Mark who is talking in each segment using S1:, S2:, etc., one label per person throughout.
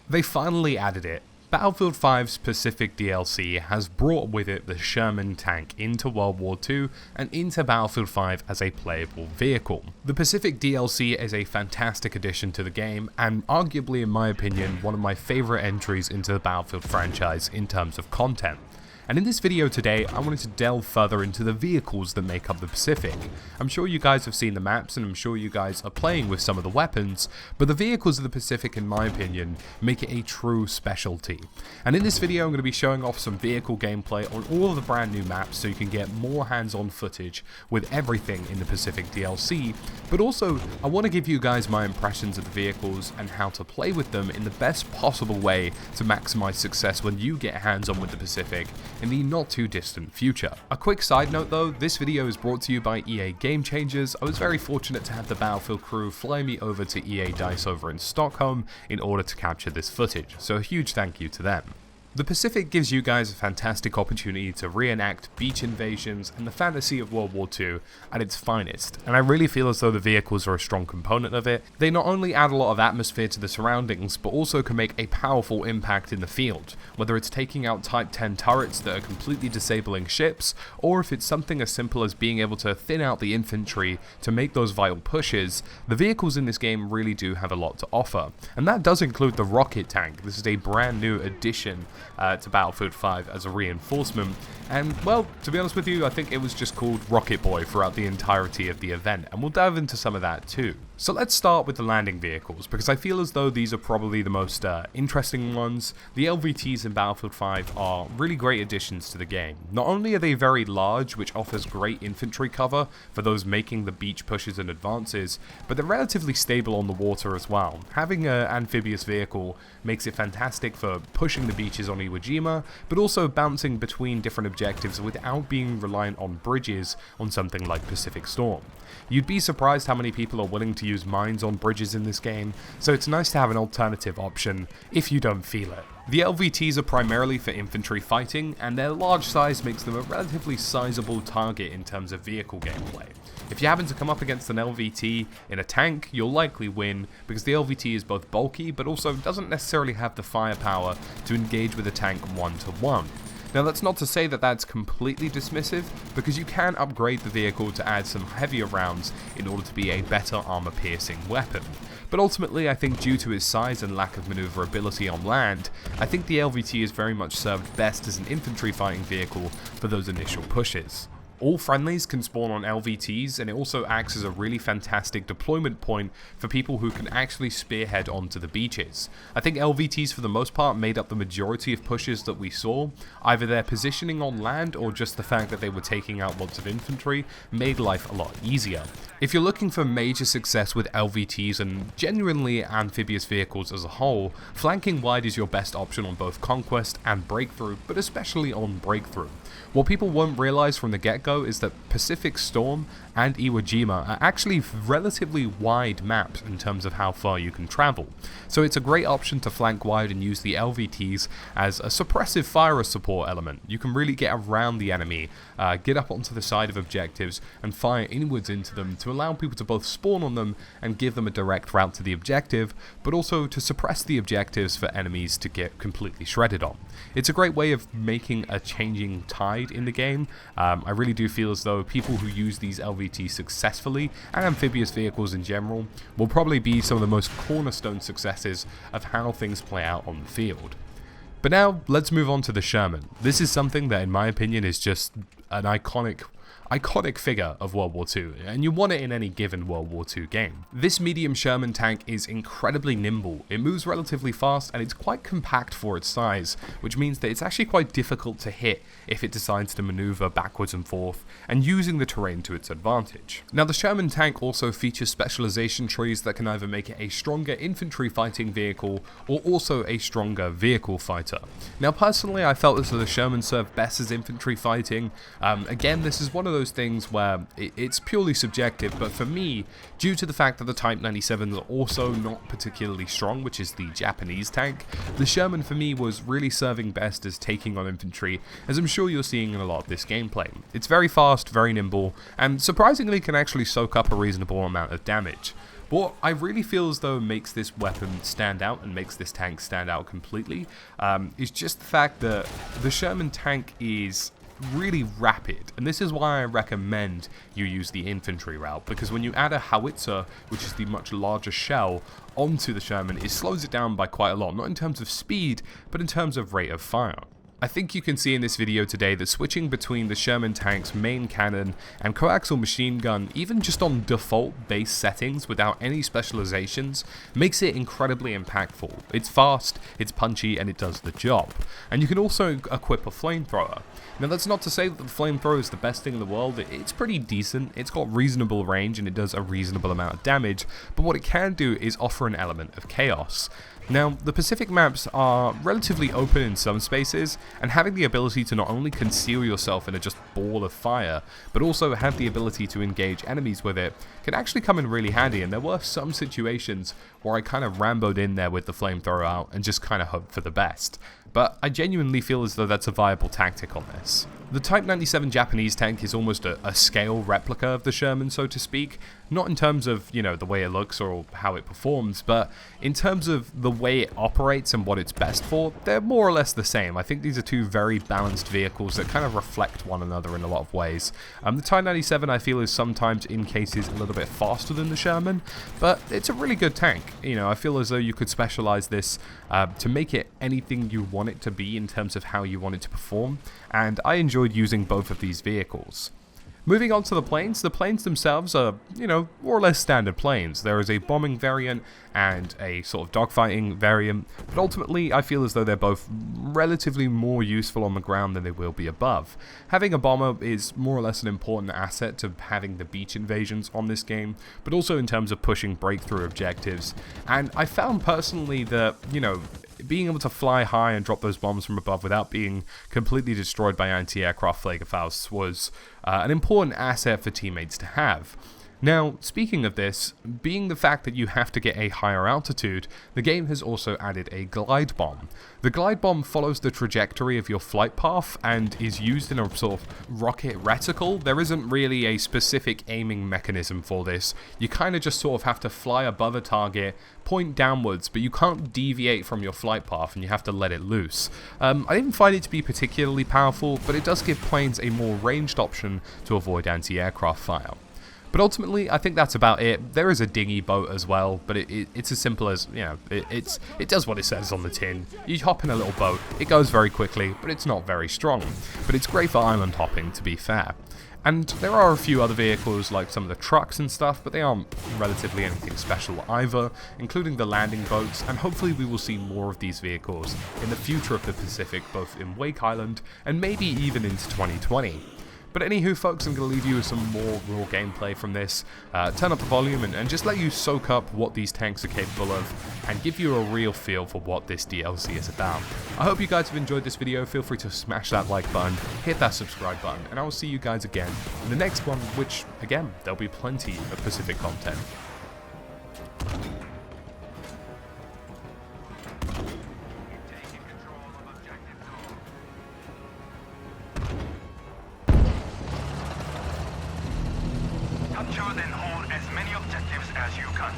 S1: They finally added it. Battlefield 5's Pacific DLC has brought with it the Sherman Tank into World War II and into Battlefield 5 as a playable vehicle. The Pacific DLC is a fantastic addition to the game and arguably, in my opinion, one of my favourite entries into the Battlefield franchise in terms of content. And in this video today, I wanted to delve further into the vehicles that make up the Pacific. I'm sure you guys have seen the maps and I'm sure you guys are playing with some of the weapons, but the vehicles of the Pacific, in my opinion, make it a true specialty. And in this video, I'm going to be showing off some vehicle gameplay on all of the brand new maps so you can get more hands-on footage with everything in the Pacific DLC, but also I want to give you guys my impressions of the vehicles and how to play with them in the best possible way to maximize success when you get hands-on with the Pacific in the not too distant future. A quick side note though, this video is brought to you by EA GameChangers. I was very fortunate to have the Battlefield crew fly me over to EA DICE over in Stockholm in order to capture this footage, so a huge thank you to them. The Pacific gives you guys a fantastic opportunity to reenact beach invasions and the fantasy of World War II at its finest, and I really feel as though the vehicles are a strong component of it. They not only add a lot of atmosphere to the surroundings, but also can make a powerful impact in the field, whether it's taking out Type 10 turrets that are completely disabling ships, or if it's something as simple as being able to thin out the infantry to make those vital pushes. The vehicles in this game really do have a lot to offer, and that does include the rocket tank. This is a brand new addition to Battlefield 5 as a reinforcement, and well, to be honest with you, I think it was just called Rocket Boy throughout the entirety of the event, and we'll dive into some of that too. So let's start with the landing vehicles, because I feel as though these are probably the most interesting ones. The LVTs in Battlefield 5 are really great additions to the game. Not only are they very large, which offers great infantry cover for those making the beach pushes and advances, but they're relatively stable on the water as well. Having an amphibious vehicle makes it fantastic for pushing the beaches on Iwo Jima, but also bouncing between different objectives without being reliant on bridges on something like Pacific Storm. You'd be surprised how many people are willing to use mines on bridges in this game, so it's nice to have an alternative option if you don't feel it. The LVTs are primarily for infantry fighting, and their large size makes them a relatively sizable target in terms of vehicle gameplay. If you happen to come up against an LVT in a tank, you'll likely win, because the LVT is both bulky, but also doesn't necessarily have the firepower to engage with a tank one-to-one. Now that's not to say that that's completely dismissive, because you can upgrade the vehicle to add some heavier rounds in order to be a better armor-piercing weapon. But ultimately, I think due to its size and lack of maneuverability on land, I think the LVT is very much served best as an infantry fighting vehicle for those initial pushes. All friendlies can spawn on LVTs, and it also acts as a really fantastic deployment point for people who can actually spearhead onto the beaches. I think LVTs for the most part made up the majority of pushes that we saw. Either their positioning on land or just the fact that they were taking out lots of infantry made life a lot easier. If you're looking for major success with LVTs and genuinely amphibious vehicles as a whole, flanking wide is your best option on both Conquest and Breakthrough, but especially on Breakthrough. What people won't realize from the get-go is that Pacific Storm and Iwo Jima are actually relatively wide maps in terms of how far you can travel. So it's a great option to flank wide and use the LVTs as a suppressive fire support element. You can really get around the enemy, get up onto the side of objectives and fire inwards into them to allow people to both spawn on them and give them a direct route to the objective, but also to suppress the objectives for enemies to get completely shredded on. It's a great way of making a changing tide in the game. I really do feel as though people who use these LVTs successfully, and amphibious vehicles in general, will probably be some of the most cornerstone successes of how things play out on the field. But now, let's move on to the Sherman. This is something that, in my opinion, is just an iconic figure of World War II, and you want it in any given World War II game. This medium Sherman tank is incredibly nimble, it moves relatively fast, and it's quite compact for its size, which means that it's actually quite difficult to hit if it decides to maneuver backwards and forth, and using the terrain to its advantage. Now the Sherman tank also features specialization trees that can either make it a stronger infantry fighting vehicle, or also a stronger vehicle fighter. Now personally, I felt as though the Sherman served best as infantry fighting. Again, this is one of those things where it's purely subjective, but for me, due to the fact that the Type 97s are also not particularly strong, which is the Japanese tank, the Sherman for me was really serving best as taking on infantry, as I'm sure you're seeing in a lot of this gameplay. It's very fast, very nimble, and surprisingly can actually soak up a reasonable amount of damage. What I really feel as though makes this weapon stand out and makes this tank stand out completely is just the fact that the Sherman Tank is really rapid, and this is why I recommend you use the infantry route, because when you add a howitzer, which is the much larger shell, onto the Sherman, it slows it down by quite a lot, not in terms of speed, but in terms of rate of fire. I think you can see in this video today that switching between the Sherman Tank's main cannon and coaxial machine gun, even just on default base settings without any specializations, makes it incredibly impactful. It's fast, it's punchy, and it does the job. And you can also equip a flamethrower. Now that's not to say that the flamethrower is the best thing in the world. It's pretty decent, it's got reasonable range, and it does a reasonable amount of damage, but what it can do is offer an element of chaos. Now, the Pacific maps are relatively open in some spaces, and having the ability to not only conceal yourself in a just ball of fire, but also have the ability to engage enemies with it, can actually come in really handy, and there were some situations where I kind of ramboed in there with the flamethrower out and just kind of hoped for the best. But I genuinely feel as though that's a viable tactic on this. The Type 97 Japanese tank is almost a scale replica of the Sherman, so to speak, not in terms of, you know, the way it looks or how it performs, but in terms of the way it operates and what it's best for. They're more or less the same. I think these are two very balanced vehicles that kind of reflect one another in a lot of ways. The Type 97 I feel is sometimes in cases a little bit faster than the Sherman, but it's a really good tank. You know, I feel as though you could specialize this to make it anything you want it to be in terms of how you want it to perform, and I enjoyed using both of these vehicles. Moving on to the planes themselves are, you know, more or less standard planes. There is a bombing variant and a sort of dogfighting variant, but ultimately I feel as though they're both relatively more useful on the ground than they will be above. Having a bomber is more or less an important asset to having the beach invasions on this game, but also in terms of pushing breakthrough objectives, and I found personally that, you know, being able to fly high and drop those bombs from above without being completely destroyed by anti-aircraft Fliegerfaust was an important asset for teammates to have. Now, speaking of this, being the fact that you have to get a higher altitude, the game has also added a glide bomb. The glide bomb follows the trajectory of your flight path and is used in a sort of rocket reticle. There isn't really a specific aiming mechanism for this. You kind of just sort of have to fly above a target, point downwards, but you can't deviate from your flight path and you have to let it loose. I didn't find it to be particularly powerful, but it does give planes a more ranged option to avoid anti-aircraft fire. But ultimately, I think that's about it. There is a dinghy boat as well, but it's as simple as, you know, it does what it says on the tin. You hop in a little boat, it goes very quickly, but it's not very strong. But it's great for island hopping, to be fair. And there are a few other vehicles, like some of the trucks and stuff, but they aren't relatively anything special either, including the landing boats, and hopefully we will see more of these vehicles in the future of the Pacific, both in Wake Island, and maybe even into 2020. But anywho, folks, I'm going to leave you with some more raw gameplay from this. Turn up the volume and just let you soak up what these tanks are capable of and give you a real feel for what this DLC is about. I hope you guys have enjoyed this video. Feel free to smash that like button, hit that subscribe button, and I will see you guys again in the next one, which, again, there'll be plenty of Pacific content.
S2: Capture and hold as many objectives as you can.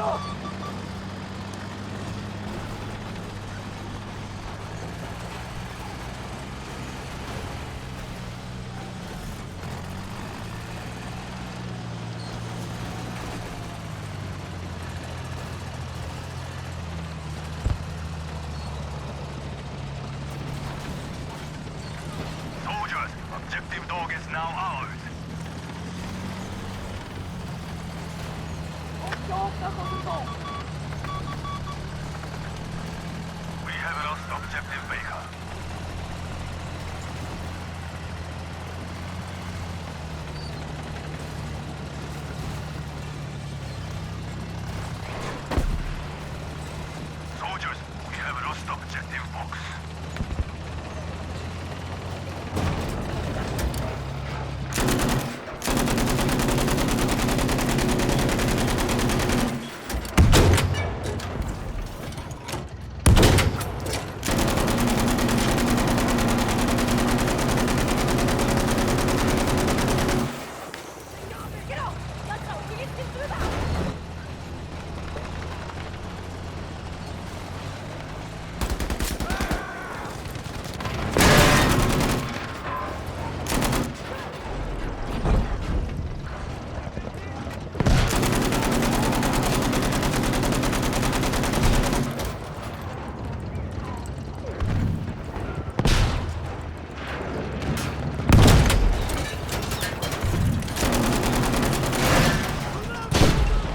S2: Go!